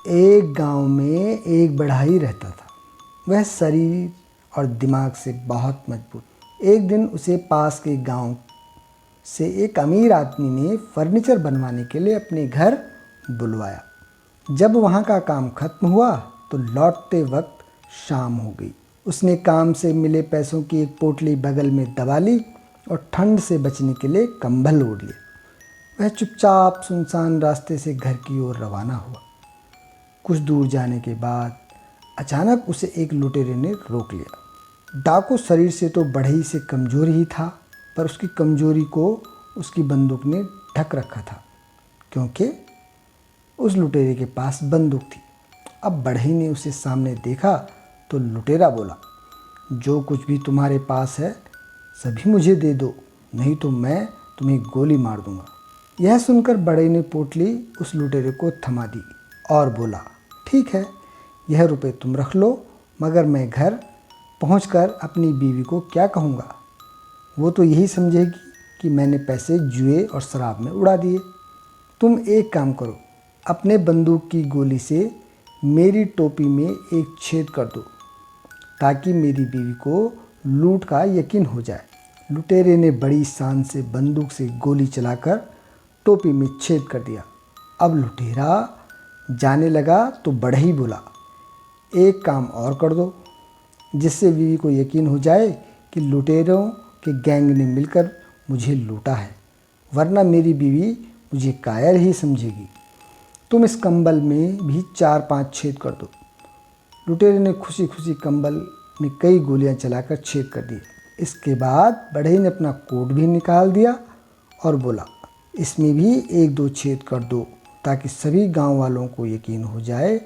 एक गांव में एक बढ़ई रहता था। वह शरीर और दिमाग से बहुत मजबूत। एक दिन उसे पास के गांव से एक अमीर आदमी ने फर्नीचर बनवाने के लिए अपने घर बुलवाया। जब वहाँ का काम खत्म हुआ तो लौटते वक्त शाम हो गई। उसने काम से मिले पैसों की एक पोटली बगल में दबा ली और ठंड से बचने के लिए कंबल ओढ़ लिया। वह चुपचाप सुनसान रास्ते से घर की ओर रवाना हुआ। कुछ दूर जाने के बाद अचानक उसे एक लुटेरे ने रोक लिया। डाकू शरीर से तो बढ़ई से कमज़ोर ही था, पर उसकी कमज़ोरी को उसकी बंदूक ने ढक रखा था, क्योंकि उस लुटेरे के पास बंदूक थी। अब बढ़ई ने उसे सामने देखा तो लुटेरा बोला, जो कुछ भी तुम्हारे पास है सभी मुझे दे दो, नहीं तो मैं तुम्हें गोली मार दूंगा। यह सुनकर बढ़ई ने पोटली उस लुटेरे को थमा दी और बोला, ठीक है, यह रुपए तुम रख लो, मगर मैं घर पहुंचकर अपनी बीवी को क्या कहूँगा? वो तो यही समझेगी कि मैंने पैसे जुए और शराब में उड़ा दिए। तुम एक काम करो, अपने बंदूक की गोली से मेरी टोपी में एक छेद कर दो, ताकि मेरी बीवी को लूट का यकीन हो जाए। लुटेरे ने बड़ी शान से बंदूक से गोली चलाकर टोपी में छेद कर दिया। अब लुटेरा जाने लगा तो बढ़ई बोला, एक काम और कर दो, जिससे बीवी को यकीन हो जाए कि लुटेरों के गैंग ने मिलकर मुझे लूटा है, वरना मेरी बीवी मुझे कायर ही समझेगी। तुम इस कंबल में भी 4-5 छेद कर दो। लुटेरे ने खुशी खुशी कंबल में कई गोलियां चलाकर छेद कर दिए। इसके बाद बढ़ई ने अपना कोट भी निकाल दिया और बोला, इसमें भी 1-2 छेद कर दो, ताकि सभी गांव वालों को यकीन हो जाए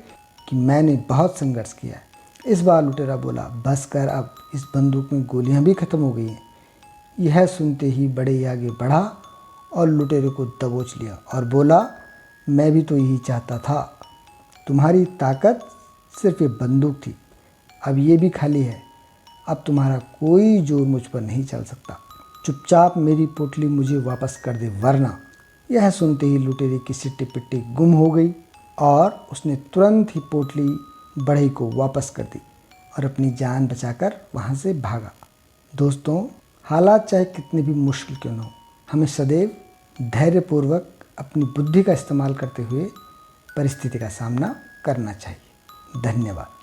कि मैंने बहुत संघर्ष किया है। इस बार लुटेरा बोला, बस कर, अब इस बंदूक में गोलियां भी खत्म हो गई हैं। यह सुनते ही बढ़ई आगे बढ़ा और लुटेरे को दबोच लिया और बोला, मैं भी तो यही चाहता था। तुम्हारी ताकत सिर्फ ये बंदूक थी, अब ये भी खाली है। अब तुम्हारा कोई जोर मुझ पर नहीं चल सकता। चुपचाप मेरी पोटली मुझे वापस कर दे, वरना। यह सुनते ही लुटेरे की सिट्टी पिट्टी गुम हो गई और उसने तुरंत ही पोटली बढ़ई को वापस कर दी और अपनी जान बचाकर वहाँ से भागा। दोस्तों, हालात चाहे कितने भी मुश्किल क्यों न हो, हमें सदैव धैर्यपूर्वक अपनी बुद्धि का इस्तेमाल करते हुए परिस्थिति का सामना करना चाहिए। धन्यवाद।